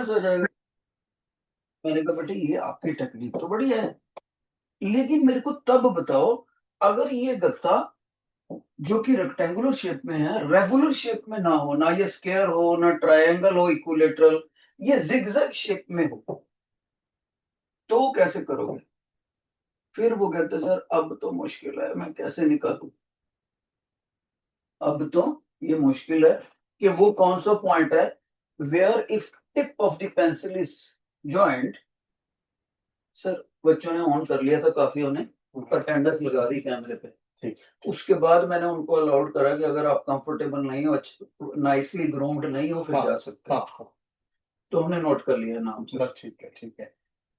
Balance हो जाएगा। मैंने कहा बेटे ये आपकी टेक्निक तो बढ़िया है, लेकिन मेरे को तब बताओ अगर ये गत्ता जो कि रेक्टेंगुलर शेप में है रेगुलर शेप में ना हो, ना ये स्क्वायर हो ना ट्रायंगल हो इक्विलेटरल, ये जिगजैग शेप में हो, तो कैसे करोगे? फिर वो कहते सर अब तो मुश्किल है, मैं कैसे निकालूं? अब तो ये मुश्किल है कि वो कौन सा पॉइंट है where if tip of the pencil is joint. Sir बच्चों ने ऑन कर लिया था, काफियों ने अटेंडेंस लगा दी कैमरे पे। ठीक। उसके बाद मैंने उनको अलाउड करा कि अगर आप कंफर्टेबल नहीं हो, नाइसली ग्रूम्ड नहीं हो, फिर जा सकते हो। तो हमने नोट कर लिया नाम से। बस ठीक है, ठीक है।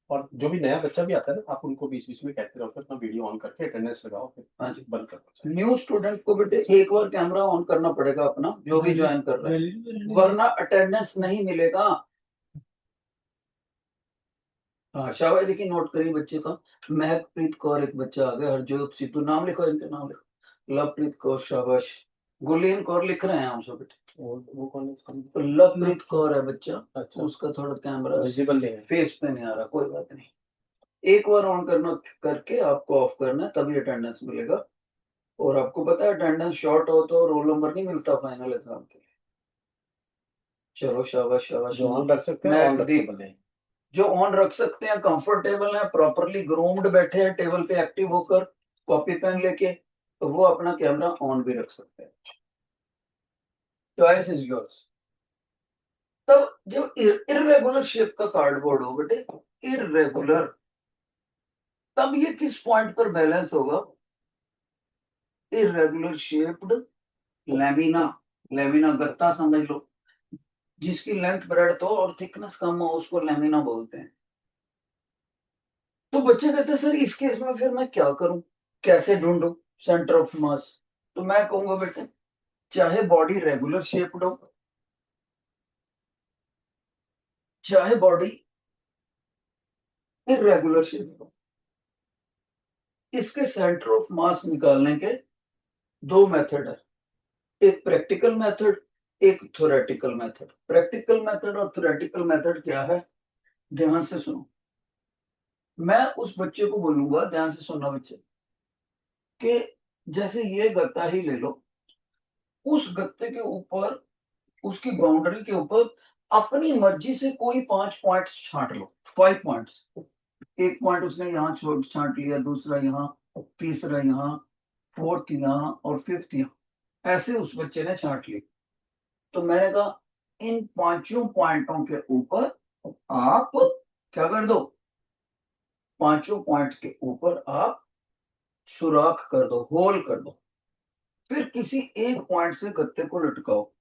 और जो भी नया बच्चा भी आता है ना, आप उनको बीच बीच में कहते रहो कि अपना वीडियो ऑन करके अटेंडेंस लगाओ, फिर हाँ जी बंद करो। न्यू स्टूडेंट को बेटे एक बार कैमरा ऑन करना पड़ेगा अपना, जो भी ज्वाइन कर रहा है, वरना अटेंडेंस नहीं मिलेगा। हाँ शाबाश, देखिए नोट करिए बच्चे का। महकप्रीत कौर एक बच्चा आ गया, हरजोत सिद्धू, नाम लिखो, इनके नाम लिखो। लवप्रीत कौर, शाबाश। गुरलीन कौर लिख रहे हैं हम सब बेटे। वो कौन है? तो लवप्रीत कौर है बच्चा। अच्छा। उसका थोड़ा कैमरा विजिबल नहीं है, फेस पे नहीं आ रहा, कोई बात नहीं। एक बार ऑन करना करके आपको ऑफ करना है, तभी अटेंडेंस मिलेगा। और आपको पता है अटेंडेंस शॉर्ट हो तो रोल नंबर नहीं मिलता फाइनल एग्जाम के लिए। चलो शाबाश शाबाश। जो ऑन रख सकते हैं ऑन रखेबल है, जो ऑन रख सकते हैं, कंफर्टेबल है, प्रॉपरली ग्रूम्ड बैठे हैं टेबल पे एक्टिव होकर कॉपी पेन लेके, तो वो अपना कैमरा ऑन भी रख सकते हैं। Choice is yours. तब जब इरेगुलर शेप का कार्डबोर्ड हो बेटे, इरेगुलर, तब ये किस पॉइंट पर बैलेंस होगा? इरेगुलर शेप्ड लेमिना, लेमिना गत्ता समझ लो, जिसकी लेंथ ब्रेड्थ हो और थिकनेस कम हो उसको लेमिना बोलते हैं। तो बच्चे कहते हैं सर इस केस में फिर मैं क्या करूं, कैसे ढूंढूं सेंटर ऑफ मास? तो मैं कहूंगा बेटे चाहे बॉडी रेगुलर शेप्ड हो, चाहे बॉडी इरेगुलर शेप्ड हो, इसके सेंटर ऑफ मास निकालने के दो मेथड है। एक प्रैक्टिकल मेथड, एक थ्योरेटिकल मेथड। प्रैक्टिकल मेथड और थ्योरेटिकल मेथड क्या है, ध्यान से सुनो। मैं उस बच्चे को बोलूंगा, ध्यान से सुनना बच्चे, कि जैसे ये गत्ता ही ले लो, उस गत्ते के ऊपर, उसकी बाउंड्री के ऊपर अपनी मर्जी से कोई 5 पॉइंट छांट लो, 5 पॉइंट्स। एक पॉइंट उसने यहाँ छोड़ छांट लिया, दूसरा यहाँ, तीसरा यहाँ, फोर्थ यहाँ और फिफ्थ यहाँ, ऐसे उस बच्चे ने छांट ली। तो मैंने कहा इन पांचों पॉइंटों के ऊपर आप क्या कर दो, पांचों पॉइंट के ऊपर आप सुराख कर दो, होल कर दो। फिर किसी एक पॉइंट से गत्ते को लटकाओ,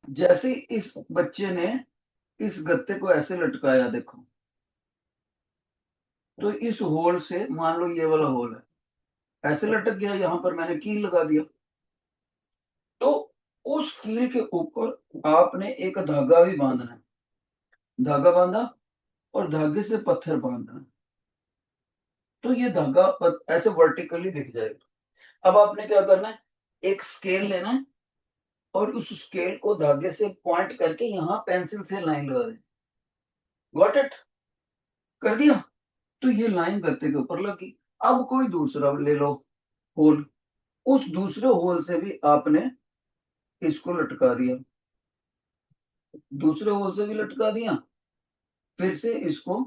जैसे इस बच्चे ने इस गत्ते को ऐसे लटकाया देखो, तो इस होल से, मान लो ये वाला होल है, ऐसे लटक गया, यहां पर मैंने कील लगा दिया। तो उस कील के ऊपर आपने एक धागा भी बांधना है, धागा बांधा और धागे से पत्थर बांधना है, तो ये धागा ऐसे वर्टिकली दिख जाएगा। अब आपने क्या करना है, एक स्केल लेना है और उस स्केल को धागे से पॉइंट करके यहाँ पेंसिल से लाइन लगा दें। Got it? कर दिया? तो ये लाइन गत्ते के ऊपर लगी। अब कोई दूसरा ले लो होल, उस दूसरे होल से भी आपने इसको लटका दिया, दूसरे होल से भी लटका दिया, फिर से इसको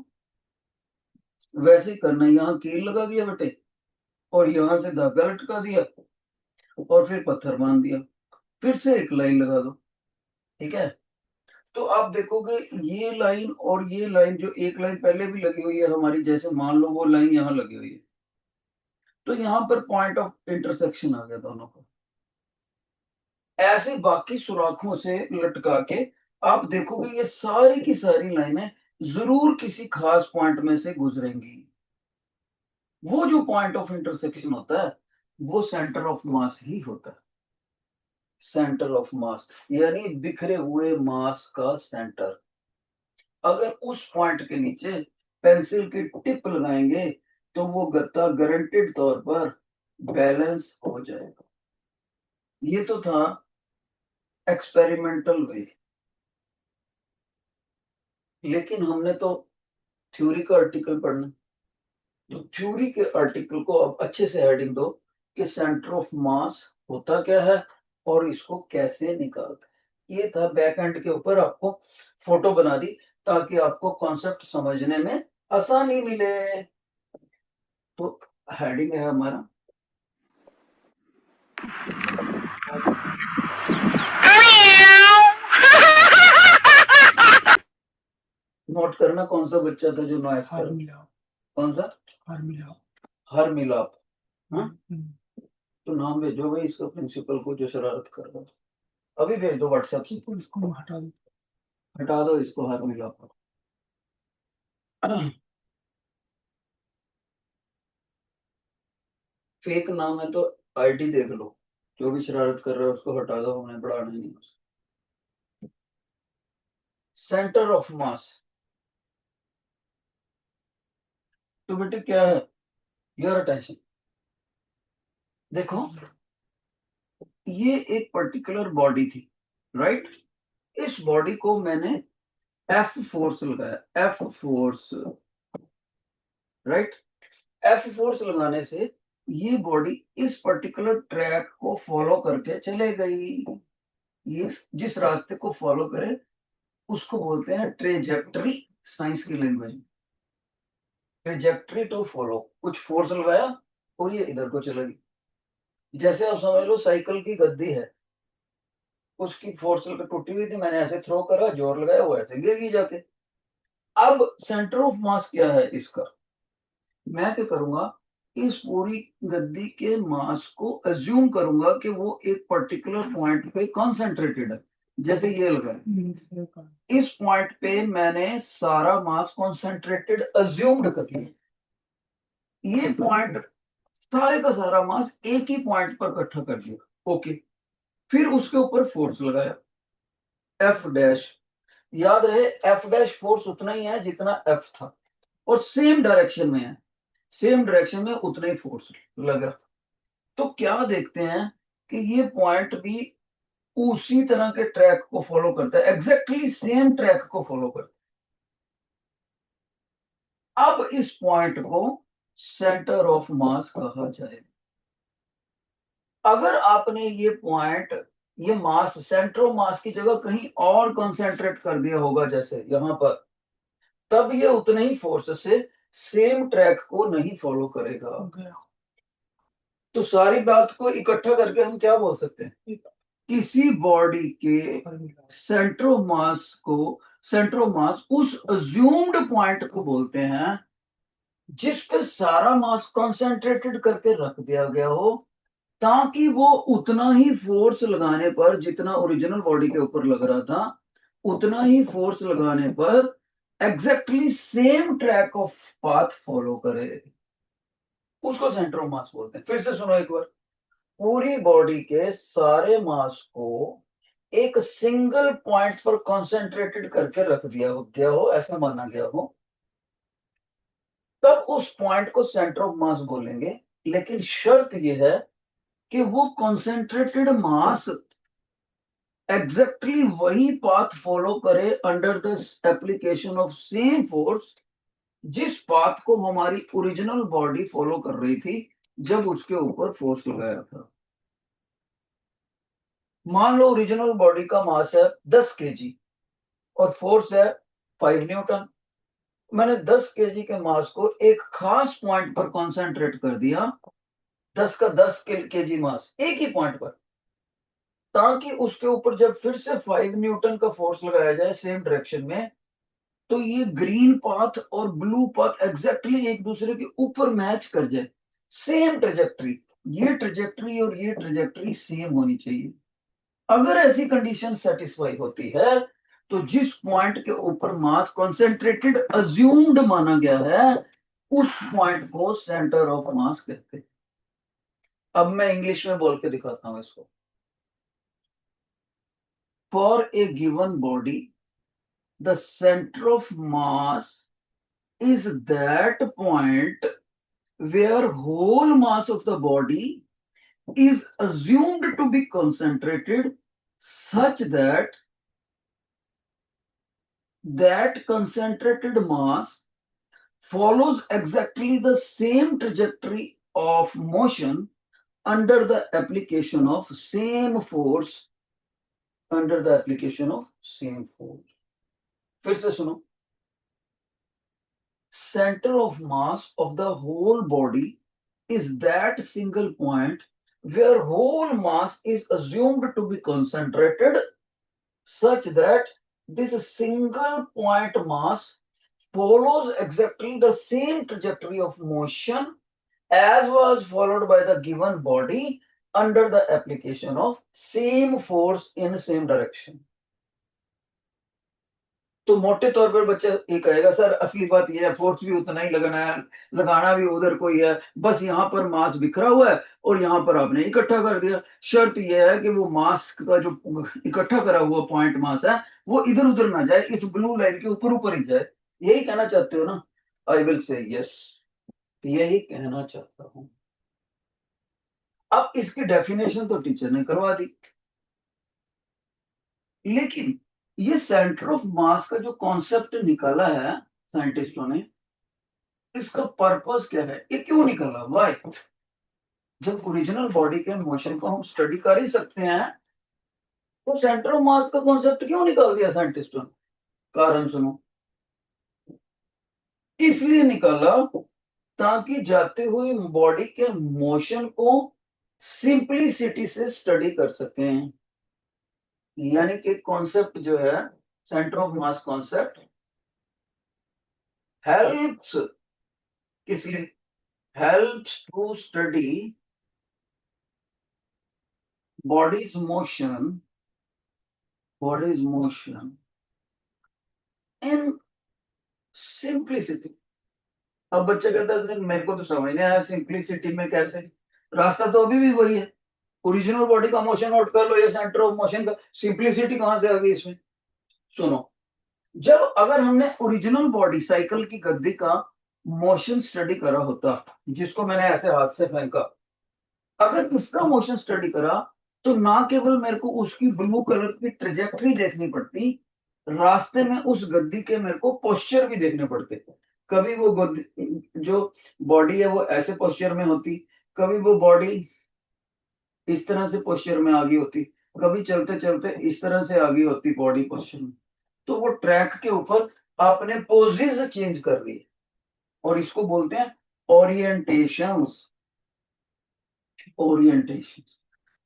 वैसे ही करना है, यहाँ कील लगा दिया बेटे और यहाँ से धागा लटका दिया और फिर पत्थर बांध दिया, फिर से एक लाइन लगा दो। ठीक है? तो आप देखोगे ये लाइन और ये लाइन, जो एक लाइन पहले भी लगी हुई है हमारी, जैसे मान लो वो लाइन यहाँ लगी हुई है, तो यहाँ पर पॉइंट ऑफ इंटरसेक्शन आ गया दोनों को। ऐसे बाकी सुराखों से लटका के आप देखोगे ये सारी की सारी लाइनें जरूर किसी खास पॉइंट में से गुजरेंगी। वो जो पॉइंट ऑफ इंटरसेक्शन होता है वो सेंटर ऑफ मास ही होता है। सेंटर ऑफ मास यानी बिखरे हुए मास का सेंटर। अगर उस पॉइंट के नीचे पेंसिल की टिप लगाएंगे तो वो गत्ता गारंटेड तौर पर बैलेंस हो जाएगा। ये तो था एक्सपेरिमेंटल वे, लेकिन हमने तो थ्योरी का आर्टिकल पढ़ना, तो थ्योरी के आर्टिकल को अब अच्छे से हेडिंग दो कि सेंटर ऑफ मास होता क्या है और इसको कैसे निकालते हैं। ये था बैक एंड के ऊपर आपको फोटो बना दी ताकि आपको कॉन्सेप्ट समझने में आसानी मिले। तो हेडिंग है हमारा नोट करना कौन सा बच्चा था जो नॉइस कर, कौन सा हर मिलाप। हाँ तो नाम भेजो भाई इसका प्रिंसिपल को जो शरारत कर रहा है, अभी भेज दो व्हाट्सएप से, इसको हटा दो इसको हर मिलाप। फेक नाम है तो आईडी देख लो, जो भी शरारत कर रहा है उसको हटा दो, हमें बढ़ाना नहीं। सेंटर ऑफ मास तो बेटे क्या है, योर अटेंशन, देखो ये एक पर्टिकुलर बॉडी थी, राइट। इस बॉडी को मैंने एफ फोर्स लगाया, F force, right. F force लगाने से ये बॉडी इस पर्टिकुलर ट्रैक को फॉलो करके चले गई। ये जिस रास्ते को फॉलो करे उसको बोलते हैं ट्रेजेक्टरी, साइंस की लैंग्वेज में ट्रेजेक्टरी टू फॉलो। कुछ फोर्स लगाया और ये इधर को चला गई। जैसे आप समझ लो साइकिल की गद्दी है, उसकी फोर्स टूटी हुई थी, मैंने ऐसे थ्रो करा, जोर लगाया, वो ऐसे गिर गई जाके। अब सेंटर ऑफ मास क्या है इसका, मैं क्या करूंगा, इस पूरी गद्दी के मास को अज्यूम करूंगा कि वो एक पर्टिकुलर पॉइंट पे कॉन्सेंट्रेटेड है। जैसे ये लगा इस पॉइंट पे मैंने सारा मास कॉन्सेंट्रेटेड अज्यूम्ड कर लिया। ये पॉइंट सारे का सारा मास एक ही पॉइंट पर इकट्ठा कर दिया, ओके। फिर उसके ऊपर फोर्स लगाया एफ डैश, याद रहे एफ डैश फोर्स उतना ही है जितना एफ था और सेम डायरेक्शन में है, सेम डायरेक्शन में उतना ही फोर्स लगा। तो क्या देखते हैं कि ये पॉइंट भी उसी तरह के ट्रैक को फॉलो करता है, एग्जैक्टली सेम ट्रैक को फॉलो करता है। अब इस पॉइंट को सेंटर ऑफ मास कहा जाएगा। अगर आपने ये पॉइंट, ये मास सेंटर ऑफ मास की जगह कहीं और कंसेंट्रेट कर दिया होगा जैसे यहां पर, तब ये उतने ही फोर्स से सेम ट्रैक को नहीं फॉलो करेगा। तो सारी बात को इकट्ठा करके हम क्या बोल सकते हैं, किसी बॉडी के सेंटर ऑफ मास को, सेंटर ऑफ मास उस अज्यूम्ड पॉइंट को बोलते हैं जिस पे सारा मास कंसेंट्रेटेड करके रख दिया गया हो, ताकि वो उतना ही फोर्स लगाने पर, जितना ओरिजिनल बॉडी के ऊपर लग रहा था उतना ही फोर्स लगाने पर exactly same track of path follow करे, उसको सेंटर ऑफ मास बोलते हैं। फिर से सुनो एक बार, पूरी बॉडी के सारे मास को एक सिंगल पॉइंट पर कंसंट्रेटेड करके रख दिया गया हो, ऐसा माना गया हो, तब उस पॉइंट को सेंटर ऑफ मास बोलेंगे। लेकिन शर्त यह है कि वो कंसंट्रेटेड मास एग्जैक्टली वही पाथ फॉलो करे under the application of same force, जिस पाथ को हमारी ओरिजिनल बॉडी फॉलो कर रही थी जब उसके ऊपर फोर्स लगाया था। मान लो ओरिजिनल बॉडी का मास है 10 केजी और फोर्स है 5 न्यूटन। मैंने 10 केजी के मास को एक खास पॉइंट पर कंसंट्रेट कर दिया, 10 का 10 केजी मास एक ही पॉइंट पर, ताकि उसके ऊपर जब फिर से 5 न्यूटन का फोर्स लगाया जाए सेम डायरेक्शन में, तो ये ग्रीन पाथ और ब्लू पाथ एग्जैक्टली एक दूसरे के ऊपर मैच कर जाए, सेम ट्रेजेक्टरी, ये ट्रेजेक्टरी और ये ट्रेजेक्टरी सेम होनी चाहिए। अगर ऐसी कंडीशन सेटिस्फाई होती है तो जिस पॉइंट के ऊपर मास कंसेंट्रेटेड अज्यूम्ड माना गया है उस पॉइंट को सेंटर ऑफ मास कहते हैं। अब मैं इंग्लिश में बोल के दिखाता हूं इसको। For a given body the centre of mass is that point where whole mass of the body is assumed to be concentrated such that concentrated mass follows exactly the same trajectory of motion under the application of same force under the application of same force. फिर से सुनो, center of mass of the whole body is that single point where whole mass is assumed to be concentrated such that this single point mass follows exactly the same trajectory of motion as was followed by the given body under the application of same force in same direction. तो मोटे तौर पर बच्चा ये कहेगा sir असली बात ये है, फोर्स भी उतना ही लगाना है, लगाना भी उधर कोई है, बस यहाँ पर मास बिखरा हुआ है और यहाँ पर आपने इकट्ठा कर दिया। शर्त ये है कि वो मास का जो इकट्ठा करा हुआ पॉइंट मास है वो इधर उधर ना जाए, इस ब्लू लाइन के ऊपर ऊपर ही जाए। यही कहना चाहते हो ना? आई विल से यस, यही कहना चाहता हूं। अब इसकी डेफिनेशन तो टीचर ने करवा दी, लेकिन ये सेंटर ऑफ मास का जो कॉन्सेप्ट निकाला है साइंटिस्टों ने, इसका पर्पस क्या है, ये क्यों निकाला, वाई? जब ओरिजिनल बॉडी के मोशन को हम स्टडी कर ही सकते हैं तो सेंटर ऑफ मास का कॉन्सेप्ट क्यों निकाल दिया साइंटिस्टों ने? कारण सुनो, इसलिए निकाला ताकि जाते हुए बॉडी के मोशन को सिंपलिसिटी से स्टडी कर सकें। यानी कि कॉन्सेप्ट जो है centre of mass concept helps, किस लिए? Helps to study bodies motion in simplicity. अब बच्चा कहता है मेरे को तो समझ नहीं आया सिंपलिसिटी में कैसे, रास्ता तो अभी भी वही है, ओरिजिनल बॉडी का मोशन नोट कर लो, ये सेंटर ऑफ मोशन का, सिंपलिसिटी कहां से आ गई इसमें? सुनो, जब अगर हमने ओरिजिनल बॉडी साइकिल की गद्दी का मोशन स्टडी करा होता, जिसको मैंने ऐसे हाथ से फेंका, अगर इसका मोशन स्टडी करा तो ना केवल मेरे को उसकी ब्लू कलर की ट्रेजेक्टरी देखनी पड़ती, रास्ते में उस गद्दी के मेरे को पोस्चर भी देखने पड़ते। कभी वो गद्दी जो बॉडी है वो ऐसे पोस्चर में होती, कभी वो बॉडी इस तरह से पोस्चर में आ गई होती, कभी चलते चलते इस तरह से आ गई होती बॉडी पोस्चर में। तो वो ट्रैक के ऊपर आपने पोजेज चेंज कर लिए और इसको बोलते हैं ओरिएंटेशंस।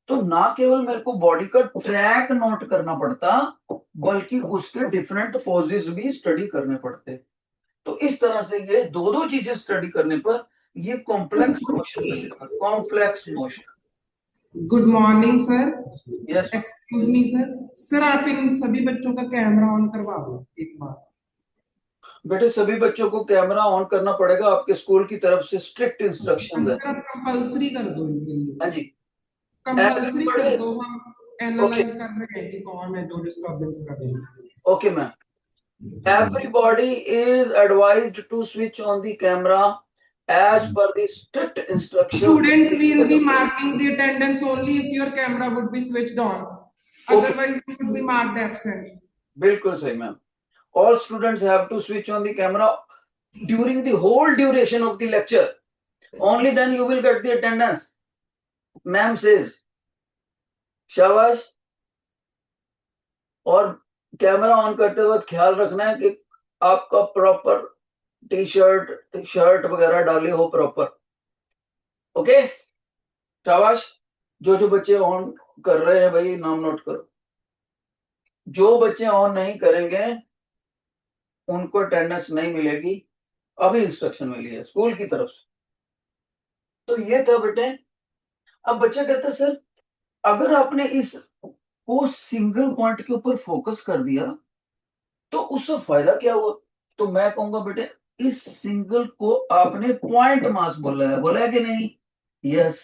तो ना केवल मेरे को बॉडी का ट्रैक नोट करना पड़ता बल्कि उसके डिफरेंट पोजेस भी स्टडी करने पड़ते। तो इस तरह से ये दो चीजें स्टडी करने पर ये complex motion. Good morning sir. Yes excuse me sir, sir आप इन सभी बच्चों का कैमरा ऑन करवा दो एक बार। बेटे सभी बच्चों को कैमरा ऑन करना पड़ेगा, आपके स्कूल की तरफ से स्ट्रिक्ट इंस्ट्रक्शन है। सर आप कंपलसरी कर दो इनके लिए। हाँ जी, कंपलसरी कर दो, हम एनालाइज कर रहे हैं कि कौन है जो डिस्टर्बेंस कर रहे हैं। Okay ma'am, everybody is advised to switch on the camera as per the strict instructions. Students will be marking the attendance only if your camera would be switched on. Otherwise you would be marked absent. बिल्कुल सही ma'am, all students have to switch on the camera during the whole duration of the lecture, only then you will get the attendance, ma'am says। शाबाश। और camera on करते वक्त ख्याल रखना है कि आपका प्रॉपर टी शर्ट वगैरह डाले हो प्रॉपर। ओके, शाबाश। जो बच्चे ऑन कर रहे हैं भाई नाम नोट करो, जो बच्चे ऑन नहीं करेंगे उनको अटेंडेंस नहीं मिलेगी, अभी इंस्ट्रक्शन मिली है स्कूल की तरफ से। तो ये था बेटे। अब बच्चा कहता है सर अगर आपने इस को सिंगल पॉइंट के ऊपर फोकस कर दिया तो उससे फायदा क्या हुआ? तो मैं कहूंगा बेटे इस सिंगल को आपने पॉइंट मास बोला है कि नहीं? यस।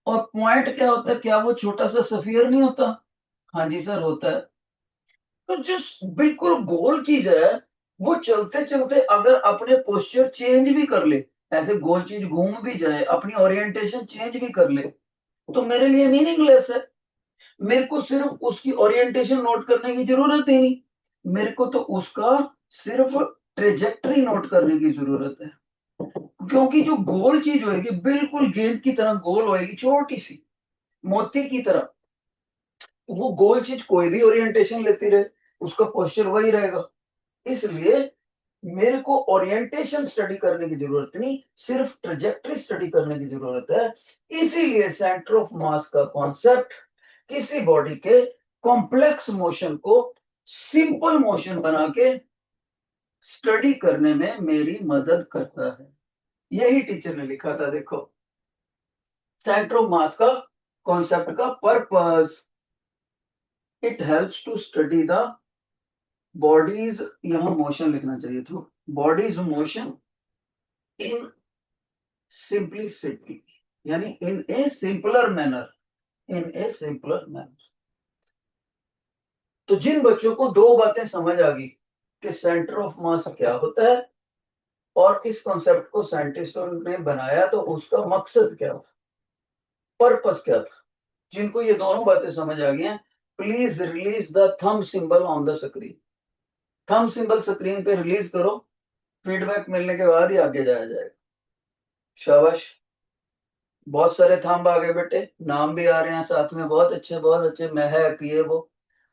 और पॉइंट क्या होता है, क्या वो छोटा सा सफियर नहीं होता? हाँ जी सर होता है। तो जो बिल्कुल गोल चीज है वो चलते चलते अगर अपने पोस्चर चेंज भी कर ले, ऐसे गोल चीज घूम भी जाए, अपनी ओरिएंटेशन चेंज भी कर ले, तो मेरे लिए मीनिंगलेस है। मेरे को सिर्फ उसकी ओरिएंटेशन नोट करने की जरूरत ही नहीं, मेरे को तो उसका सिर्फ ट्रेजेक्टरी नोट करने की जरूरत है, क्योंकि जो गोल चीज होगी बिल्कुल गेंद की तरह गोल होगी, छोटी सी मोती की तरह, वो गोल चीज कोई भी ओरिएंटेशन लेती रहे उसका पोस्चर वही रहेगा। इसलिए मेरे को ओरिएंटेशन स्टडी करने की जरूरत नहीं, सिर्फ ट्रेजेक्टरी स्टडी करने की जरूरत है। इसीलिए सेंटर ऑफ मास का कॉन्सेप्ट किसी बॉडी के कॉम्प्लेक्स मोशन को सिंपल मोशन बना के स्टडी करने में मेरी मदद करता है। यही टीचर ने लिखा था, देखो सेंटर ऑफ मास का कॉन्सेप्ट का purpose, it helps to study the bodies, यहां मोशन लिखना चाहिए था, बॉडीज मोशन इन सिंपलिसिटी, यानी in a simpler manner, in a simpler manner. तो जिन बच्चों को दो बातें समझ आ गई कि सेंटर ऑफ मास क्या होता है और इस कॉन्सेप्ट को साइंटिस्टों ने बनाया तो उसका मकसद क्या था, पर्पस क्या था, जिनको ये दोनों बातें समझ आ गई हैं, please release the thumb symbol on the screen. Thumb symbol screen पे रिलीज करो, फीडबैक मिलने के बाद ही आगे जाया जाएगा। शाबाश, बहुत सारे थंब आ गए बेटे, नाम भी आ रहे हैं साथ में, बहुत अच्छे बहुत अच्छे, महक ये वो,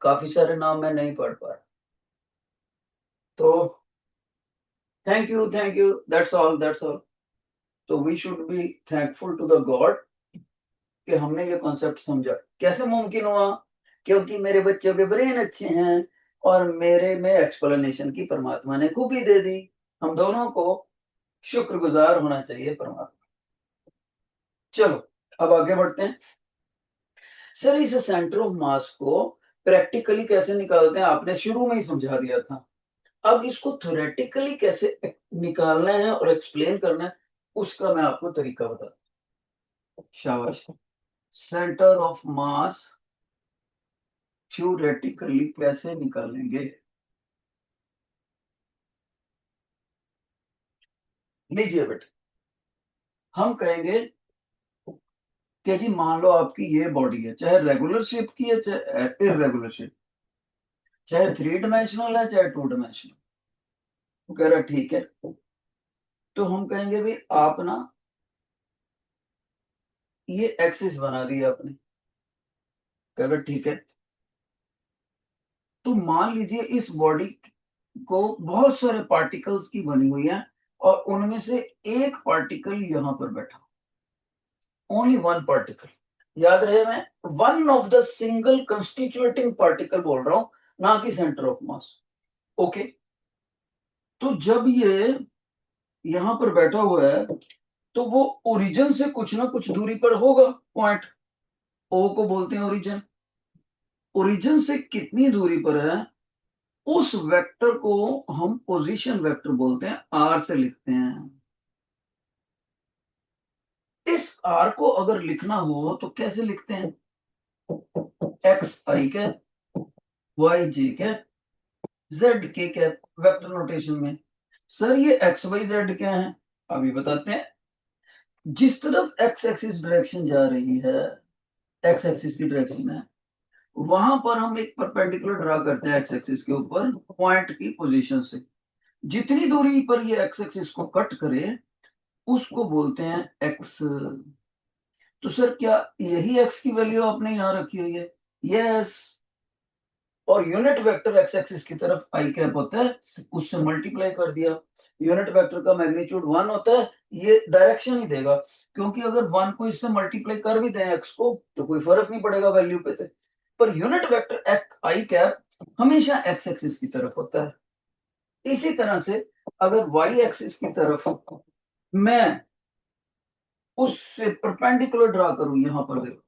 काफी सारे नाम मैं नहीं पढ़ पा रहा, तो thank you thank you, that's all that's all. तो we should be thankful to the God कि हमने ये कॉन्सेप्ट समझा। कैसे मुमकिन हुआ? क्योंकि मेरे बच्चों के ब्रेन अच्छे हैं और मेरे में एक्सप्लेनेशन की परमात्मा ने खूबी दे दी। हम दोनों को शुक्रगुजार होना चाहिए परमात्मा। चलो अब आगे बढ़ते हैं। सर इस सेंटर ऑफ मास को प्रैक्टिकली कैसे निकालते हैं, आपने शुरू में ही समझा दिया था। अब इसको थ्योरेटिकली कैसे निकालना है और एक्सप्लेन करना है, उसका मैं आपको तरीका बताता हूं। शाबाश। सेंटर ऑफ मास थ्योरेटिकली कैसे निकालेंगे, लीजिए बेटे, हम कहेंगे कि जी मान लो आपकी ये बॉडी है, चाहे रेगुलर शेप की है चाहे इरेगुलर शेप, चाहे 3 डायमेंशनल है चाहे 2 डायमेंशनल। वो कह रहा ठीक है, तो हम कहेंगे भाई आप ना ये एक्सिस बना दी आपने, कह रहा ठीक है। तो मान लीजिए इस बॉडी को बहुत सारे पार्टिकल्स की बनी हुई है और उनमें से एक पार्टिकल यहां पर बैठा, ओनली वन पार्टिकल, याद रहे मैं one of the single constituting particle बोल रहा हूं, ना कि सेंटर ऑफ मास। ओके, तो जब ये यहां पर बैठा हुआ है तो वो ओरिजिन से कुछ ना कुछ दूरी पर होगा, पॉइंट ओ को बोलते हैं ओरिजिन। ओरिजिन से कितनी दूरी पर है उस वेक्टर को हम पोजीशन वेक्टर बोलते हैं, आर से लिखते हैं। इस आर को अगर लिखना हो तो कैसे लिखते हैं, एक्स आई कैप, वाई जे कैप, जेड के कैप, वेक्टर नोटेशन में। सर ये एक्स वाई जेड क्या है, अभी बताते हैं। जिस तरफ एक्स एक्सिस डायरेक्शन जा रही है, एक्स एक्सिस की डायरेक्शन है, वहां पर हम एक परपेंडिकुलर ड्रा करते हैं एक्स एक्सिस के ऊपर पॉइंट की पोजीशन से। जितनी दूरी पर ये एक्स एक्सिस को कट करे उसको बोलते हैं एक्स। तो सर क्या यही एक्स की वैल्यू आपने यहां रखी हुई है? यस। और यूनिट वेक्टर एक्स एक्सिस की तरफ आई कैप होता है, उससे मल्टीप्लाई कर दिया। यूनिट वेक्टर का मैग्नीट्यूड 1 होता है, ये डायरेक्शन ही देगा, क्योंकि अगर 1 को इससे मल्टीप्लाई कर भी दें एक्स को तो कोई फर्क नहीं पड़ेगा वैल्यू पे थे। पर यूनिट वेक्टर आई कैप हमेशा एक्स एक्सिस की तरफ होता है। इसी तरह से अगर वाई एक्सिस की तरफ मैं उससे परपेंडिकुलर ड्रा करूं, यहां पर देखो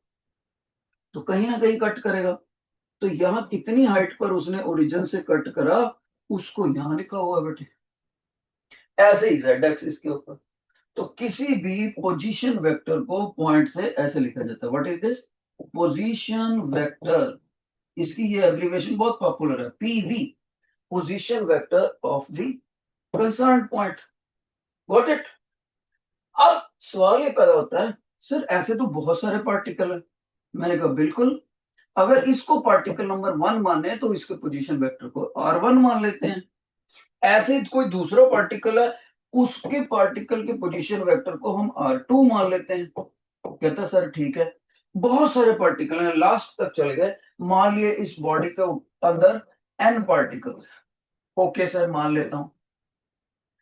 तो कहीं ना कहीं कट करेगा। तो यहाँ कितनी हाइट पर उसने ओरिजिन से कट करा उसको यहाँ लिखा हुआ बेटे, ऐसे ही जेड एक्सिस के ऊपर। तो किसी भी पोजीशन वेक्टर को पॉइंट से ऐसे लिखा जाता है, what is this, position vector. इसकी ये एब्रिविएशन बहुत पॉपुलर है, PV, position vector of the concern point. Got it? अब सवाल ये पैदा होता है, सर ऐसे तो बहुत सारे पार्टिकल है। मैंने कहा बिल्कुल, अगर इसको पार्टिकल नंबर 1 माने तो इसके पोजीशन वेक्टर को r1 मान लेते हैं। ऐसे ही कोई दूसरा पार्टिकल है, उसके पार्टिकल के पोजीशन वेक्टर को हम r2 मान लेते हैं। कहता सर ठीक है, बहुत सारे पार्टिकल हैं, लास्ट तक चले गए, मान लिए इस बॉडी के अंदर n पार्टिकल्स। ओके सर, मान लेता हूं,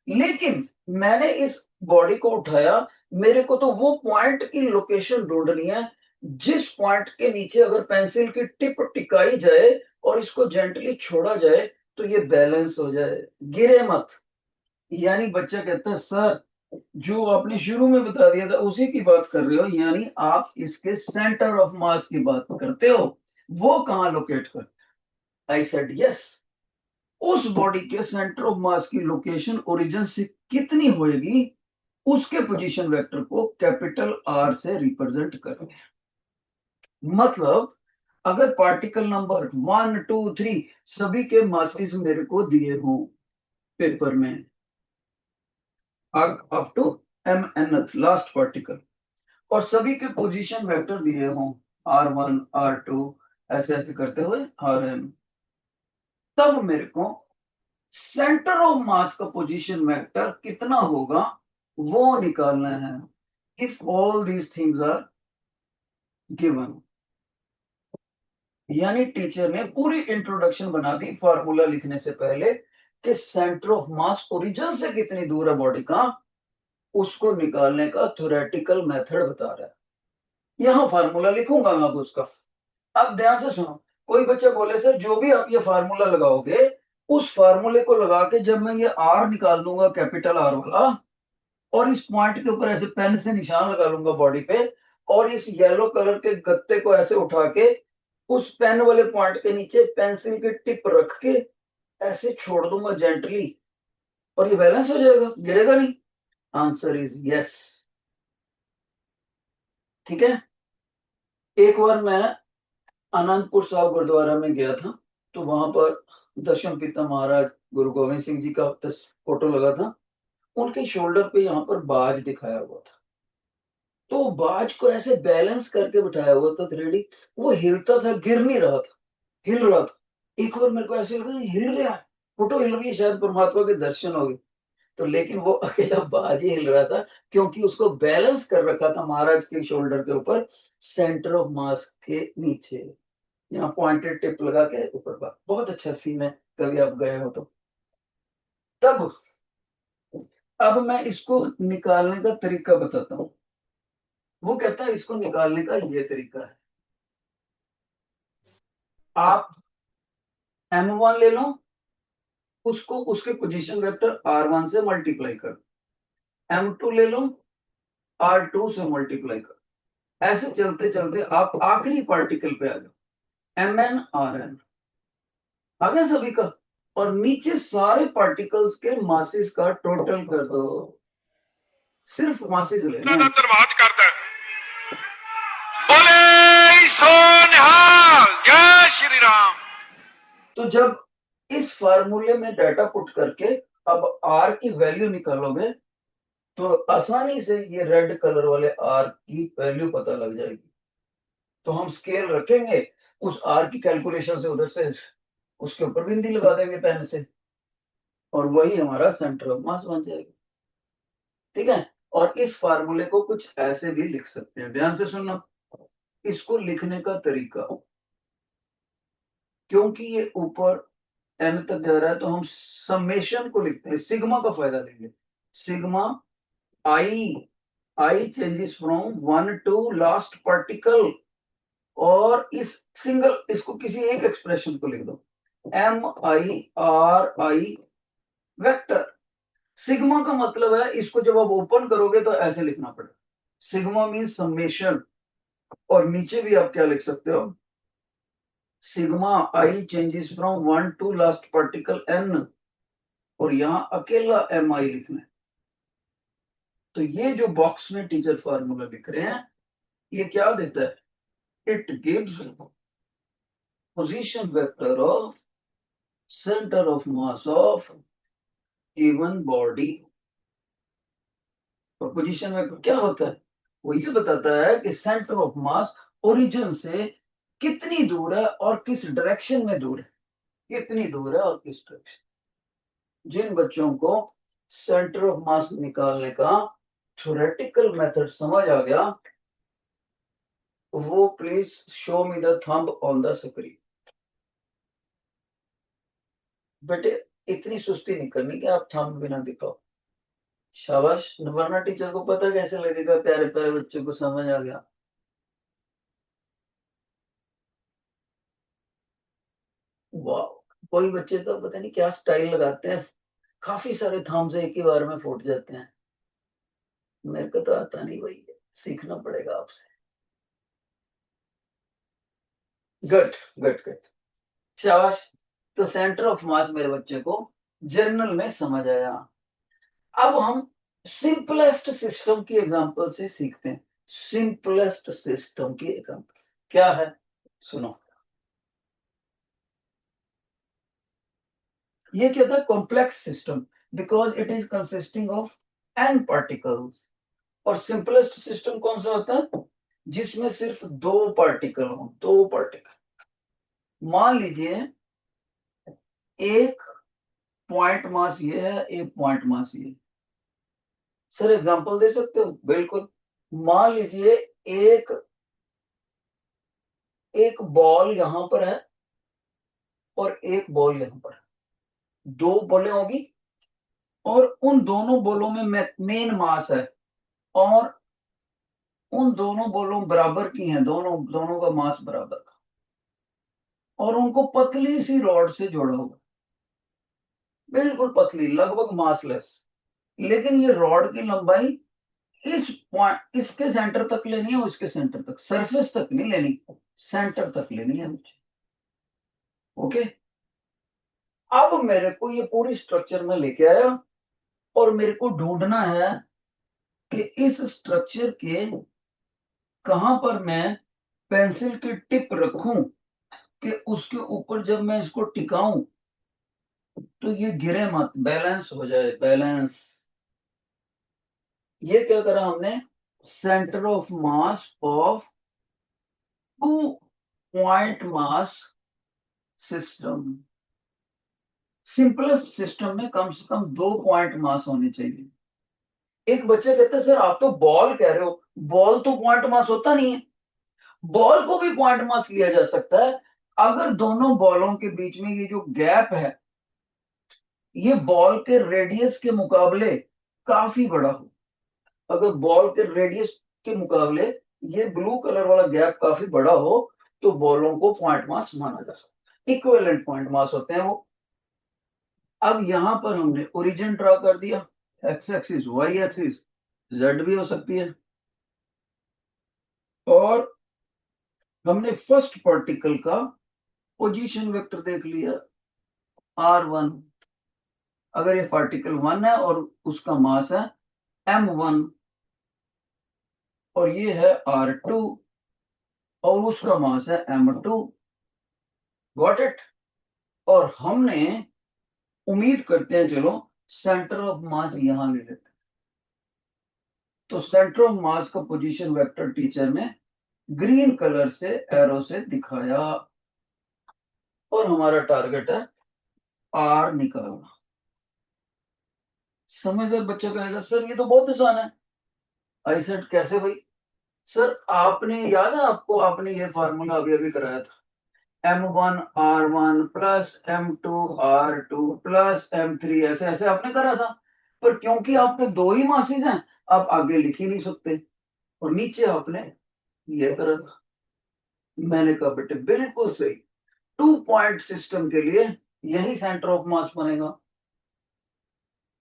लेकिन मैंने इस बॉडी को उठाया, मेरे को तो वो पॉइंट की लोकेशन ढूंढनी है जिस पॉइंट के नीचे अगर पेंसिल की टिप टिकाई जाए और इसको जेंटली छोड़ा जाए तो ये बैलेंस हो जाए, गिरे मत। यानी बच्चा कहता है सर जो आपने शुरू में बता दिया था उसी की बात कर रहे हो, यानी आप इसके सेंटर ऑफ मास की बात करते हो, वो कहां लोकेट कर। आई सेड यस, उस बॉडी के सेंटर ऑफ मास की लोकेशन ओरिजिन से कितनी होएगी उसके पोजीशन वेक्टर को कैपिटल आर से रिप्रेजेंट करते हैं। मतलब अगर पार्टिकल नंबर 1 2 3 सभी के मासेस मेरे को दिए हों पेपर में up to m n last particle, और सभी के पोजीशन वेक्टर दिए हों r1 r2 ऐसे ऐसे करते हुए rm, तब मेरे को सेंटर ऑफ मास का पोजीशन वेक्टर कितना होगा वो निकालना है। If all these things are given, यानी टीचर ने पूरी इंट्रोडक्शन बना दी फार्मूला लिखने से पहले कि सेंटर ऑफ मास ओरिजिन से कितनी दूर है बॉडी का, उसको निकालने का थ्योरेटिकल मेथड बता रहा है। यहां फार्मूला लिखूंगा मैं अब उसका। अब ध्यान से सुनो, कोई बच्चा बोले सर जो भी आप ये फार्मूला लगाओगे उस फार्मूले को लगा के जब मैं ये आर निकाल दूंगा कैपिटल आर वाला, और इस पॉइंट के ऊपर ऐसे पेन से निशान लगा लूंगा बॉडी पे, और इस येलो कलर के गत्ते को ऐसे उठा के उस पेन वाले पॉइंट के नीचे पेंसिल की टिप रख के ऐसे छोड़ दूंगा जेंटली, और ये बैलेंस हो जाएगा, गिरेगा नहीं। Answer is yes. ठीक है, एक बार मैं आनंदपुर साहब गुरुद्वारा में गया था, तो वहां पर दशम पिता महाराज गुरु गोविंद सिंह जी का फोटो लगा था, उनके शोल्डर पे यहाँ पर बाज दिखाया हुआ था, तो बाज को ऐसे बैलेंस करके बिठाया हुआ था 3D, वो हिलता था, गिर नहीं रहा था, हिल रहा था। एक बार मेरे को ऐसे लगा हिल रहा है, फोटो हिल रही है, शायद परमात्मा के दर्शन हो गए। तो लेकिन वो अकेला बाज ही हिल रहा था क्योंकि उसको बैलेंस कर रखा था महाराज के शोल्डर के ऊपर सेंटर ऑफ मास के नीचे, यहाँ पॉइंटेड टिप लगा के ऊपर बात। बहुत अच्छा सीन है, कभी आप गए हो तो। तब अब मैं इसको निकालने का तरीका बताता हूँ। वो कहता है इसको निकालने का ये तरीका है, आप m1 ले लो, उसको उसके पोजीशन वेक्टर r1 से मल्टीप्लाई कर, m2 ले लो, r2 से मल्टीप्लाई कर, ऐसे चलते चलते आप आखिरी पार्टिकल पे आ जाओ, mn rn आ गया सभी का, और नीचे सारे पार्टिकल्स के मासेस का टोटल कर दो, सिर्फ मासेस लेना है। धन्यवाद करता है। बोले सो निहाल, जय श्री राम। तो जब इस फार्मूले में डाटा पुट करके अब r की वैल्यू निकालोगे तो आसानी से ये रेड कलर वाले r की वैल्यू पता लग जाएगी। तो हम स्केल रखेंगे, उस r की कैलकुलेशन से उधर से उसके ऊपर बिंदी लगा देंगे पेन से, और वही हमारा सेंटर ऑफ मास बन जाएगा। ठीक है, और इस फार्मूले को कुछ ऐसे भी लिख सकते हैं, ध्यान से सुनना इसको लिखने का तरीका। क्योंकि ये ऊपर एन तक जा रहा है तो हम समेशन को लिखते हैं, सिग्मा का फायदा लेंगे। Sigma i changes from 1 to last particle, और इस सिंगल इसको किसी एक एक्सप्रेशन को लिख दो, MIRI वेक्टर। सिग्मा का मतलब है, इसको जब आप ओपन करोगे तो ऐसे लिखना पड़ेगा, सिग्मा मीन समेशन, और नीचे भी आप क्या लिख सकते हो, sigma i changes from 1 to last particle n, और यहां अकेला MI लिखना है। तो ये जो बॉक्स में टीचर फार्मूला लिख रहे हैं ये क्या देता है, it gives position vector of centre of mass of given body. और पोजीशन वेक्टर क्या होता है, वो ये बताता है कि सेंटर ऑफ मास ओरिजिन से कितनी दूर है और किस डायरेक्शन में दूर है, कितनी दूर है और किस डायरेक्शन। जिन बच्चों को सेंटर ऑफ मास निकालने का थ्योरेटिकल मेथड समझ आ गया, वो please show me the thumb on the screen. बेटे इतनी सुस्ती नहीं करनी कि आप थंब बिना दिखाओ। शाबाश, वरना टीचर को पता कैसे लगेगा प्यारे प्यारे बच्चों को समझ आ गया। वाह, कोई बच्चे तो पता नहीं क्या स्टाइल लगाते हैं, काफी सारे थम्स एक ही बार में फूट जाते हैं। मेरे को तो आता नहीं भाई, सीखना पड़ेगा आपसे। गुड गुड गुड, शाबाश। तो सेंटर ऑफ मास मेरे बच्चे को जर्नल में समझ आया। अब हम सिंपलेस्ट सिस्टम की एग्जांपल से सीखते हैं। सिंपलेस्ट सिस्टम की एग्जांपल क्या है, सुनो। ये क्या था, complex system, because it is consisting of n particles. और सिंपलेस्ट सिस्टम कौन सा होता है, जिसमें सिर्फ दो पार्टिकल हो, दो पार्टिकल। मान लीजिए एक पॉइंट मास ये है, एक पॉइंट मास ये। सर एग्जांपल दे सकते हो, बिल्कुल। मान लीजिए एक एक बॉल यहां पर है और एक बॉल यहां पर है, दो बॉलें होगी और उन दोनों बॉलों में मेन मास है और उन दोनों बॉलों बराबर की हैं, दोनों दोनों का मास बराबर का, और उनको पतली सी रॉड से जोड़ा हुआ, बिल्कुल पतली, लगभग मासलेस। लेकिन ये रॉड की लंबाई इस पॉइंट, इसके सेंटर तक लेनी है, उसके सेंटर तक, सरफेस तक नहीं लेनी, सेंटर तक लेनी है मुझे। ओके, अब मेरे को ये पूरी स्ट्रक्चर में लेके आया और मेरे को ढूंढना है कि इस स्ट्रक्चर के कहां पर मैं पेंसिल की टिप रखूं कि उसके ऊपर जब मैं इसको टिकाऊं तो ये गिरे मत, बैलेंस हो जाए, बैलेंस। ये क्या करा हमने, centre of mass of two point mass system. Simplest system में कम से कम दो पॉइंट मास होने चाहिए। एक बच्चे कहते हैं सर आप तो बॉल कह रहे हो, बॉल तो पॉइंट मास होता नहीं है। बॉल को भी पॉइंट मास लिया जा सकता है अगर दोनों बॉलों के बीच में ये जो गैप है, ये बॉल के रेडियस के मुकाबले काफी बड़ा हो। अगर बॉल के रेडियस के मुकाबले ये ब्लू कलर वाला गैप काफी बड़ा हो तो बॉलों को पॉइंट मास माना जा सकता है, इक्विवेलेंट पॉइंट मास होते हैं वो। अब यहां पर हमने ओरिजिन ड्रा कर दिया, x axis, y axis, z भी हो सकती है। और हमने फर्स्ट पार्टिकल का पोजीशन वेक्टर देख लिया, r1। अगर ये पार्टिकल 1 है और उसका मास है m1 और ये है r2 और उसका मास है m2, गॉट इट। और हमने उम्मीद करते हैं, चलो सेंटर ऑफ मास यहां ले लेते हैं। तो सेंटर ऑफ मास का पोजीशन वेक्टर टीचर ने ग्रीन कलर से एरो से दिखाया और हमारा टारगेट है आर निकालना। समझदार बच्चा कहेगा सर ये तो बहुत आसान है। आई सेड कैसे भाई, सर आपने याद है आपको, आपने ये फार्मूला अभी अभी कराया था, m1 r1 plus m2 r2 plus m3, ऐसे ऐसे आपने करा था। पर क्योंकि आपके दो ही मासेज हैं, आप आगे लिख ही नहीं सकते और नीचे आपने ये करा था। मैंने कहा बेटे बिल्कुल सही, टू पॉइंट सिस्टम के लिए यही सेंटर ऑफ मास बनेगा।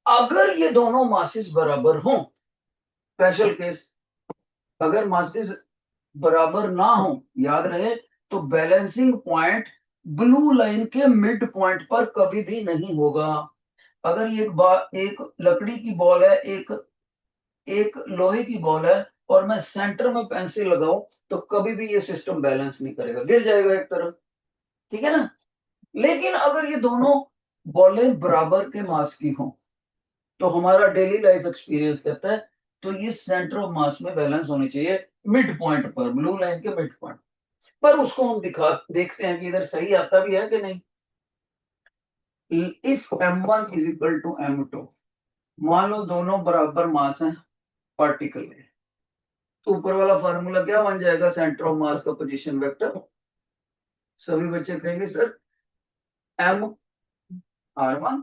अगर ये दोनों मासेस बराबर हों, स्पेशल केस, अगर मासेस बराबर ना हो, याद रहे, तो बैलेंसिंग पॉइंट ब्लू लाइन के मिड पॉइंट पर कभी भी नहीं होगा। अगर ये एक लकड़ी की बॉल है, एक एक लोहे की बॉल है और मैं सेंटर में पेंसिल लगाऊं तो कभी भी ये सिस्टम बैलेंस नहीं करेगा, गिर जाएगा एक तरफ, ठीक है ना। लेकिन अगर ये दोनों बॉलें बराबर के मास की हों तो हमारा डेली लाइफ एक्सपीरियंस कहता है तो ये सेंटर ऑफ मास में बैलेंस होनी चाहिए मिड पॉइंट पर, ब्लू लाइन के मिड पॉइंट। पर उसको हम देखते हैं कि इधर सही आता भी है कि नहीं। If m1 is equal to m2, मान लो दोनों बराबर मास हैं पार्टिकल के, तो ऊपर वाला फार्मूला क्या बन जाएगा, सेंटर ऑफ मास का पोजीशन वेक्टर। सभी बच्चे कहेंगे sir m r1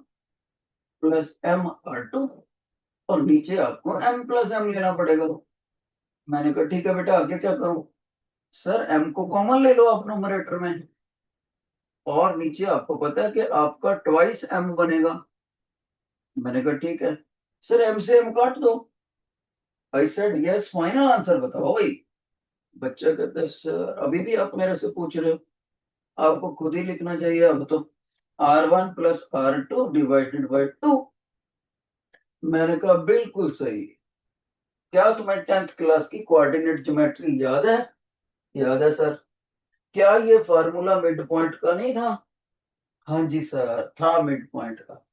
plus m r2, और नीचे आपको m प्लस m लेना पड़ेगा। मैंने कहा ठीक है बेटा, आगे क्या करूं। सर m को कॉमन ले लो आप न्यूमरेटर में, और नीचे आपको पता है कि आपका ट्वाइस m बनेगा। मैंने कहा ठीक है। सर m से m काट दो। I said yes, final answer बताओ भाई। बच्चा कहता है सर अभी भी आप मेरे से पूछ रहे हो, आपको खुद ही लिखना चाहिए अब तो, r1 plus r2 divided by 2। मैंने कहा बिल्कुल सही। क्या तुम्हें 10th क्लास की कोऑर्डिनेट ज्योमेट्री याद है। याद है सर। क्या ये फार्मूला मिड पॉइंट का नहीं था। हाँ जी सर, था मिड पॉइंट का।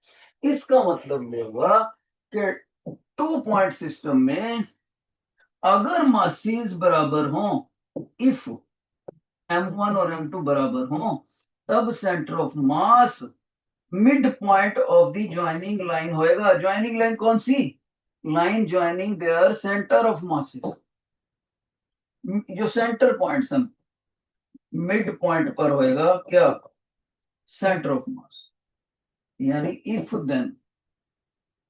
इसका मतलब ये हुआ कि 2 पॉइंट सिस्टम में अगर मासीज बराबर हो, इफ m1 और m2 बराबर हो, तब centre of mass mid point of the joining line होएगा। ज्वाइनिंग लाइन कौन सी, line joining their centre of masses. जो सेंटर पॉइंट्स हैं मिड पॉइंट पर होएगा क्या, सेंटर ऑफ मास। यानी इफ देन,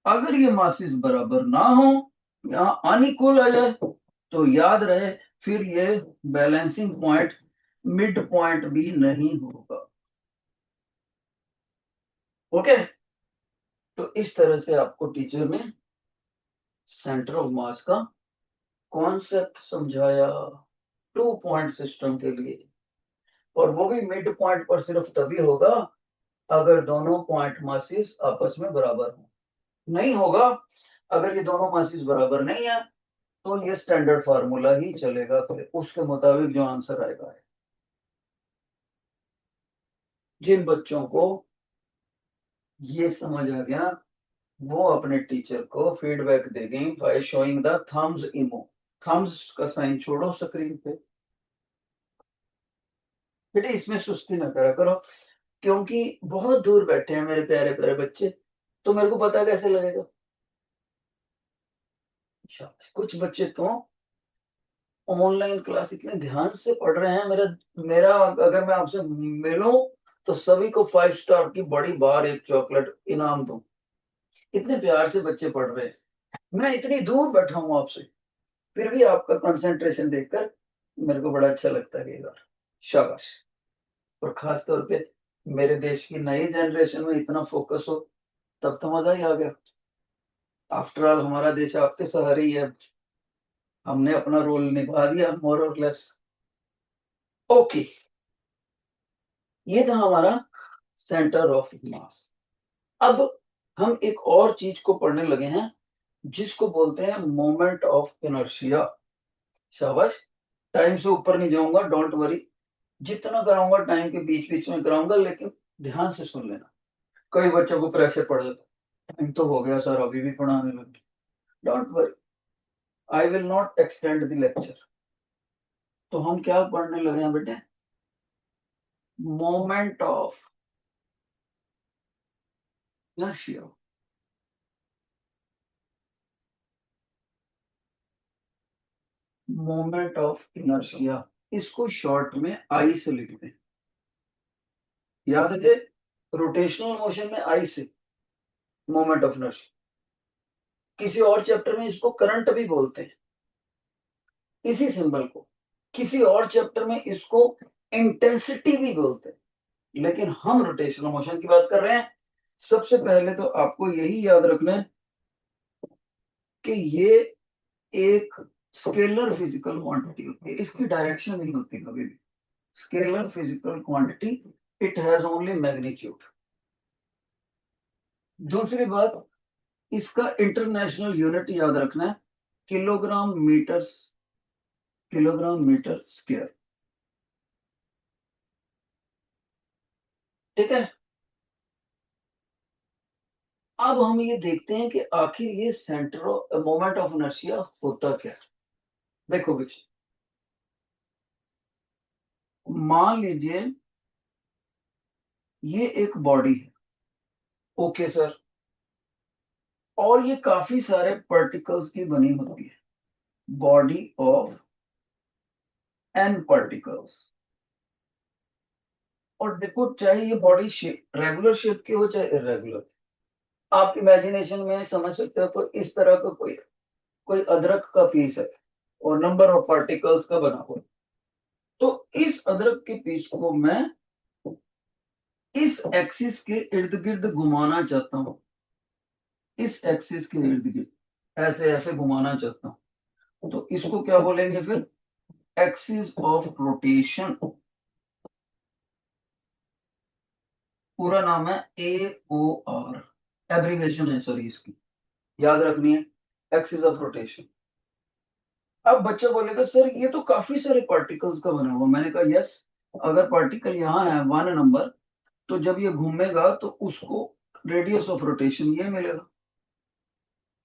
अगर ये मासेस बराबर ना हो, यहां अनइक्वल आ जाए, तो याद रहे फिर ये बैलेंसिंग पॉइंट मिड पॉइंट भी नहीं होगा। ओके, तो इस तरह से आपको टीचर ने सेंटर ऑफ मास का कॉन्सेप्ट समझाया 2 पॉइंट सिस्टम के लिए। और वो भी मिड पॉइंट पर सिर्फ तभी होगा अगर दोनों पॉइंट मासेस आपस में बराबर हो। नहीं होगा, अगर ये दोनों मासेस बराबर नहीं है तो ये स्टैंडर्ड फार्मूला ही चलेगा, फिर उसके मुताबिक जो आंसर आएगा। जिन बच्चों को ये समझ आ गया वो अपने टीचर को फीडबैक देंगे by showing the thumbs emo. Thumbs का साइन छोड़ो स्क्रीन पे बेटे, इसमें सुस्ती ना करा करो, क्योंकि बहुत दूर बैठे हैं मेरे प्यारे प्यारे बच्चे, तो मेरे को पता कैसे लगेगा। अच्छा, कुछ बच्चे तो ऑनलाइन क्लास इतने ध्यान से पढ़ रहे हैं, मेरा मेरा अगर मैं आपसे मिलूं तो सभी को 5 स्टार की बड़ी बार एक चॉकलेट इनाम दूं। इतने प्यार से बच्चे पढ़ रहे हैं, मैं इतनी दूर बैठा हूं आपसे, फिर भी आपका कंसंट्रेशन देखकर मेरे को बड़ा अच्छा लगता है। यार शाबाश। और खास तौर पे मेरे देश की नई जनरेशन में इतना फोकस हो, तब तो मजा ही आ गया। आफ्टर ऑल हमारा देश आपके सहारे ही है, हमने अपना रोल निभा दिया मोर और लेस। ओके, ये था हमारा सेंटर ऑफ मास। अब हम एक और चीज को पढ़ने लगे हैं जिसको बोलते हैं मोमेंट ऑफ इनर्शिया। शाबाश। टाइम से ऊपर नहीं जाऊंगा, डोंट वरी, जितना कराऊंगा टाइम के बीच बीच में कराऊंगा, लेकिन ध्यान से सुन लेना। कई बच्चों को प्रेशर पड़ जाता है, टाइम तो हो गया सर अभी भी पढ़ाने लगे। Don't worry, I will not extend the lecture. तो हम क्या पढ़ने लगे हैं बेटे, moment of inertia. Moment of inertia, इसको शॉर्ट में आई से लिखते हैं। याद है, रोटेशनल मोशन में आई से मोमेंट ऑफ इनर्शिया। किसी और चैप्टर में इसको करंट भी बोलते हैं, इसी सिंबल को। किसी और चैप्टर में इसको इंटेंसिटी भी बोलते हैं, लेकिन हम रोटेशनल मोशन की बात कर रहे हैं। सबसे पहले तो आपको यही याद रखना है कि ये एक स्केलर फिजिकल क्वांटिटी होती है, इसकी डायरेक्शन नहीं होती कभी भी। Scalar physical quantity, it has only magnitude. दूसरी बात, इसका इंटरनेशनल यूनिट याद रखना है, किलोग्राम मीटर स्क्वायर। ठीक है। अब हम ये देखते हैं कि आखिर ये सेंटर मोमेंट ऑफ इनर्शिया होता क्या है। देखो बच्चे, मान लीजिए ये एक बॉडी है, ओके सर, और ये काफी सारे पार्टिकल्स की बनी होती है, बॉडी ऑफ एन पार्टिकल्स। और देखो, चाहे ये बॉडी शेप रेगुलर शेप की हो चाहे इरेगुलर, आप इमेजिनेशन में समझ सकते हो। तो इस तरह का कोई कोई अदरक का पीस है और नंबर ऑफ पार्टिकल्स का बना हुआ है। तो इस अदरक के पीस को मैं इस एक्सिस के इर्द गिर्द घुमाना चाहता हूं, इस एक्सिस के इर्द गिर्द ऐसे ऐसे घुमाना चाहता हूं। तो इसको क्या बोलेंगे फिर? Axis of rotation. पूरा नाम है AOR, एब्रीवेशन है सॉरी, इसकी याद रखनी है, एक्सिस ऑफ रोटेशन। अब बच्चा बोलेगा सर ये तो काफी सारे पार्टिकल्स का बना हुआ। मैंने कहा यस, अगर पार्टिकल यहाँ है 1 नंबर, तो जब ये घूमेगा तो उसको रेडियस ऑफ रोटेशन ये मिलेगा।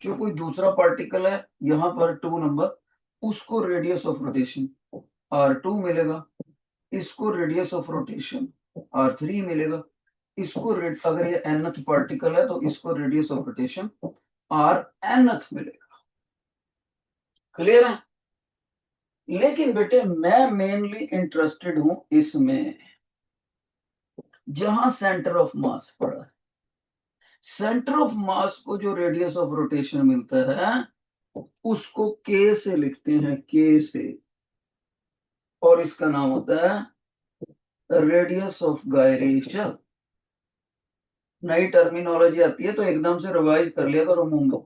जो कोई दूसरा पार्टिकल है यहाँ पर 2 नंबर, उसको रेडियस ऑफ रोटेशन R2 मिलेगा, इसको रेडियस ऑफ रोटेशन R3 मिलेगा, इसको अगर ये nth पार्टिकल है तो इसको रेडियस ऑफ रोटेशन Rnth मिलेगा। क्लियर है? लेकिन बेटे मैं मेनली इंटरेस्टेड हूं इसमें जहां सेंटर ऑफ मास पड़ा है। सेंटर ऑफ मास को जो रेडियस ऑफ रोटेशन मिलता है उसको K से लिखते हैं, K से, और इसका नाम होता है रेडियस ऑफ गायरेशन। नई टर्मिनोलॉजी आती है तो एकदम से रिवाइज कर लिया करो मुंह में,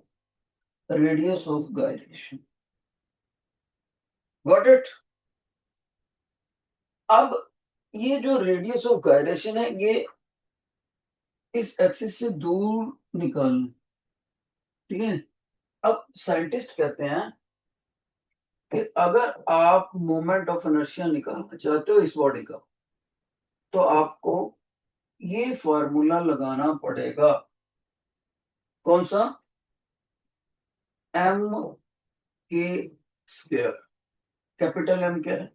radius of gyration. Got it? अब ये जो रेडियस ऑफ गायरेशन है ये इस एक्सिस से दूर निकालना, ठीक है। अब साइंटिस्ट कहते हैं कि अगर आप मोमेंट ऑफ इनर्शिया निकालना चाहते हो इस बॉडी का, तो आपको ये फॉर्मूला लगाना पड़ेगा। कौन सा? M² कैपिटल M क्या है?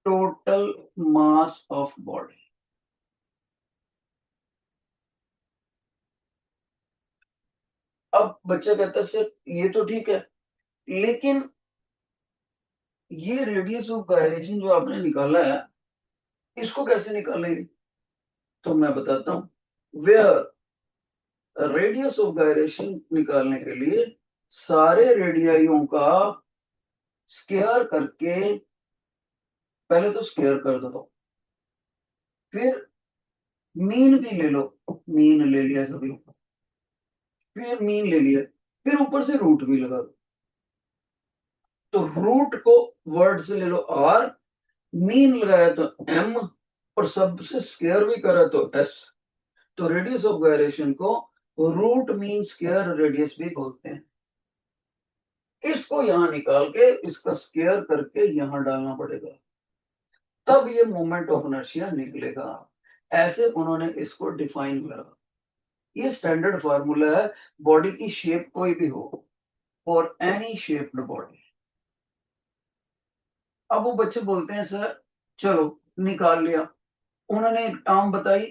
Total mass of body. अब बच्चा कहता है सर ये तो ठीक है, लेकिन ये रेडियस ऑफ गायरेशन जो आपने निकाला है इसको कैसे निकालेंगे? तो मैं बताता हूं। वेयर रेडियस ऑफ गायरेशन निकालने के लिए सारे रेडियाइयों का स्क्वायर करके, पहले तो स्क्वायर कर दो, फिर मीन भी ले लो, मीन ले लिया सभी, फिर मीन ले लिया, फिर ऊपर से रूट भी लगा दो। तो रूट को वर्ड से ले लो R, मीन लगाया तो M, और सबसे स्क्वायर भी करा तो S। तो रेडियस ऑफ गायरेशन को रूट मीन स्क्वायर रेडियस भी बोलते हैं। इसको यहां निकाल के इसका स्क्वायर करके यहां डालना पड़ेगा, तब ये मोमेंट ऑफ इनर्शिया निकलेगा। ऐसे उन्होंने इसको डिफाइन करा। ये स्टैंडर्ड फार्मूला है, बॉडी की शेप कोई भी हो, फॉर एनी शेप्ड बॉडी। अब वो बच्चे बोलते हैं सर चलो निकाल लिया, उन्होंने एक टर्म बताई,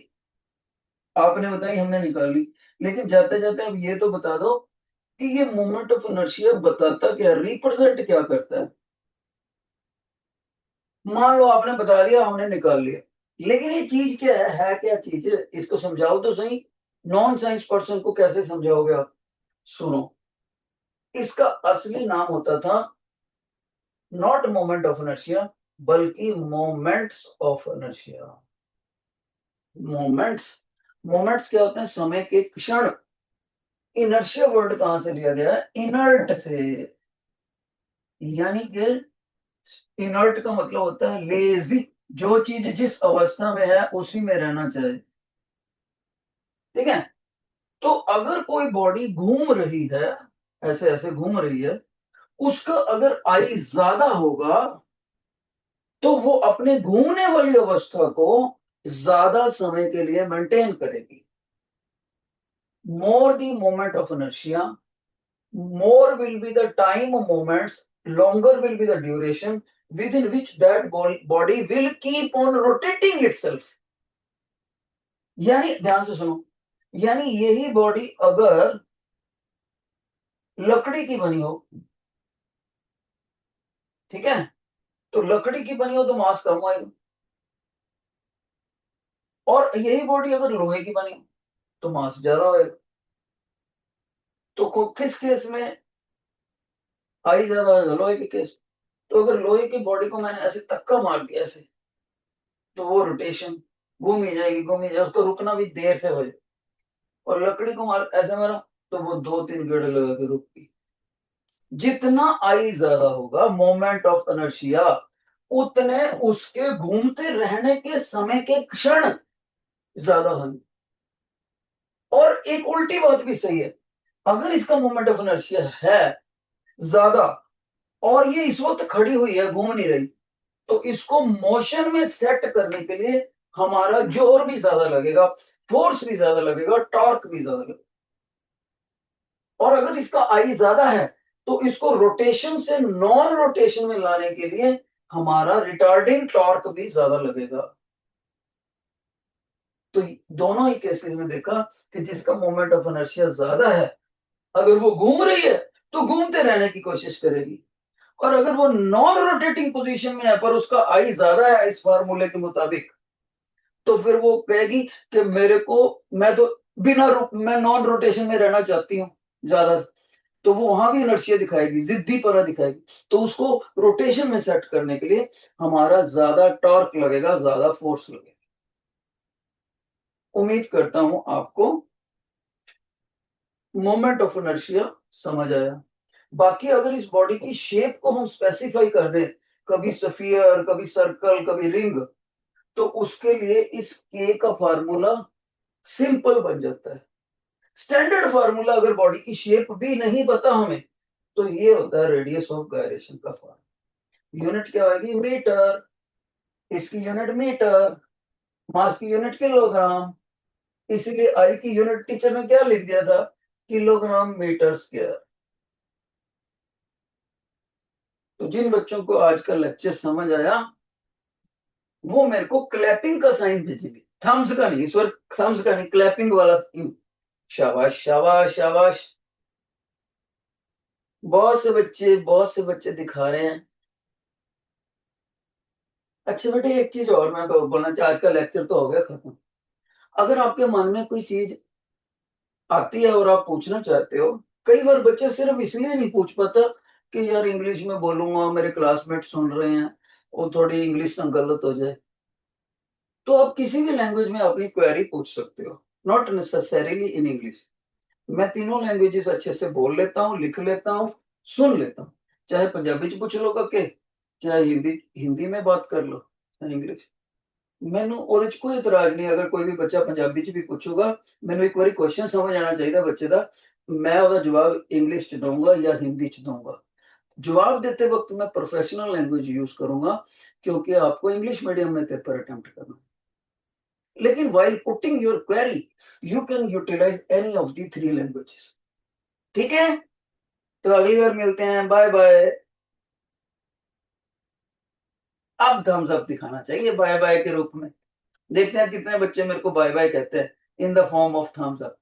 आपने बताई, हमने निकाल ली, लेकिन जाते जाते अब ये तो बता दो कि ये मोमेंट ऑफ इनर्शिया बताता क्या, रिप्रेजेंट क्या करता है? मान लो आपने बता दिया, हमने निकाल लिया, लेकिन ये चीज क्या है क्या चीज है? इसको समझाओ तो सही। नॉन साइंस पर्सन को कैसे समझाओगे आप? सुनो, इसका असली नाम होता था नॉट मोमेंट ऑफ इनर्शिया, बल्कि moments of inertia. Moments, moments क्या होते हैं? समय के क्षण। इनर्शिया वर्ड कहां से लिया गया है? इनर्ट से। यानी कि इनर्ट का मतलब होता है लेजी, जो चीज जिस अवस्था में है उसी में रहना चाहिए, ठीक है। तो अगर कोई बॉडी घूम रही है, ऐसे ऐसे घूम रही है, उसका अगर आई ज्यादा होगा तो वो अपने घूमने वाली अवस्था को ज्यादा समय के लिए मेंटेन करेगी। More the moment of inertia, more will be the time of moments, longer will be the duration, within which that body will keep on rotating itself. यानी ध्यान से सुनो, यानी यही बॉडी अगर लकड़ी की बनी हो, ठीक है, तो लकड़ी की बनी हो तो मास कम आएगा, और यही बॉडी अगर लोहे की बनी हो तो मास ज्यादा होएगा। तो किस केस में आई ज्यादा होगा? लोहे के केस। तो अगर लोहे की बॉडी को मैंने ऐसे धक्का मार दिया ऐसे, तो वो रोटेशन घूम ही जाएगी, घूम ही जाएगी, उसको रुकना भी देर से हो जाए। और लकड़ी को मार ऐसे मारा तो वो 2-3 गेड़े लगा के रुकती। जितना आई ज्यादा होगा मोमेंट ऑफ इनर्शिया, उतने उसके घूमते रहने के समय के क्षण ज्यादा होंगे। और एक उल्टी बात भी सही है, अगर इसका मोमेंट ऑफ इनर्शिया है ज्यादा और ये इस वक्त खड़ी हुई है, घूम नहीं रही, तो इसको मोशन में सेट करने के लिए हमारा जोर भी ज्यादा लगेगा, फोर्स भी ज्यादा लगेगा, टॉर्क भी ज्यादा लगेगा। और अगर इसका आई ज्यादा है तो इसको रोटेशन से नॉन रोटेशन में लाने के लिए हमारा रिटार्डिंग टॉर्क भी ज्यादा लगेगा। तो दोनों ही केसेस में देखा कि जिसका मोमेंट ऑफ इनर्शिया ज्यादा है, अगर वो घूम रही है तो घूमते रहने की कोशिश करेगी, और अगर वो नॉन रोटेटिंग पोजीशन में है पर उसका आई ज्यादा है इस फार्मूले के मुताबिक, तो फिर वो कहेगी कि मेरे को, मैं तो मैं नॉन रोटेशन में रहना चाहती हूँ ज्यादा, तो वो वहां भी इनर्शिया दिखाएगी, जिद्दीपना दिखाएगी। तो उसको रोटेशन में सेट करने के लिए हमारा ज्यादा टॉर्क लगेगा, ज्यादा फोर्स लगेगा। उम्मीद करता हूं आपको मोमेंट ऑफ इनर्शिया समझ आया। बाकी अगर इस बॉडी की शेप को हम स्पेसिफाई कर दें, कभी स्फीयर, कभी सर्कल, कभी रिंग, तो उसके लिए इस के का फार्मूला सिंपल बन जाता है। स्टैंडर्ड फार्मूला अगर बॉडी की शेप भी नहीं पता हमें, तो ये होता है रेडियस ऑफ गायरेशन का फार्मूला। यूनिट क्या आएगी? मीटर। इसकी यूनिट मीटर, मास की यूनिट किलोग्राम, इसलिए आई की यूनिट टीचर ने क्या लिख दिया था? Kilogram metre square. तो जिन बच्चों को आज का लेक्चर समझ आया वो मेरे को क्लैपिंग का साइन भेजेंगे, थम्स का नहीं, इस बार थम्स का नहीं, क्लैपिंग वाला। शाबाश शाबाश शाबाश, बहुत से बच्चे दिखा रहे हैं। अच्छा बेटे, एक चीज और मैं बोलना चाहता, आज का लेक्चर तो हो गया खत्म। अगर आपके मन में कोई चीज आती है और आप पूछना चाहते हो, कई बार बच्चे सिर्फ इसलिए नहीं पूछ पाता कि यार इंग्लिश में बोलूंगा, मेरे क्लासमेट सुन रहे हैं, वो थोड़ी इंग्लिश ना गलत हो जाए। तो आप किसी भी लैंग्वेज में अपनी क्वेरी पूछ सकते हो, नॉट नेसेसरीली इन इंग्लिश। मैं तीनों लैंग्वेजेस अच्छे से बोल लेता हूँ, लिख लेता हूँ, सुन लेता हूँ। चाहे पंजाबी च पूछ लो के, चाहे हिंदी हिंदी में बात कर लो, चाहे इंग्लिश। मैनू ਉਹਦੇ ਚ कोई इतराज नहीं, अगर कोई भी बच्चा पंजाबी च भी पूछूगा, मैनू एक बार क्वेश्चन समझ आना चाहिए बच्चे का, मैं ਉਹਦਾ जवाब इंग्लिश च दूंगा या हिंदी च दूंगा। जवाब देते वक्त मैं प्रोफेशनल लैंग्वेज यूज करूंगा, क्योंकि आपको इंग्लिश मीडियम में पेपर अटेम्प्ट करना है। लेकिन while putting your query you can utilize any of the 3 languages। ठीक है, तो अगली बार मिलते हैं, बाय बाय। अब थम्स अप दिखाना चाहिए बाय बाय के रूप में। देखते हैं कितने बच्चे मेरे को बाय बाय कहते हैं in the form of thumbs up.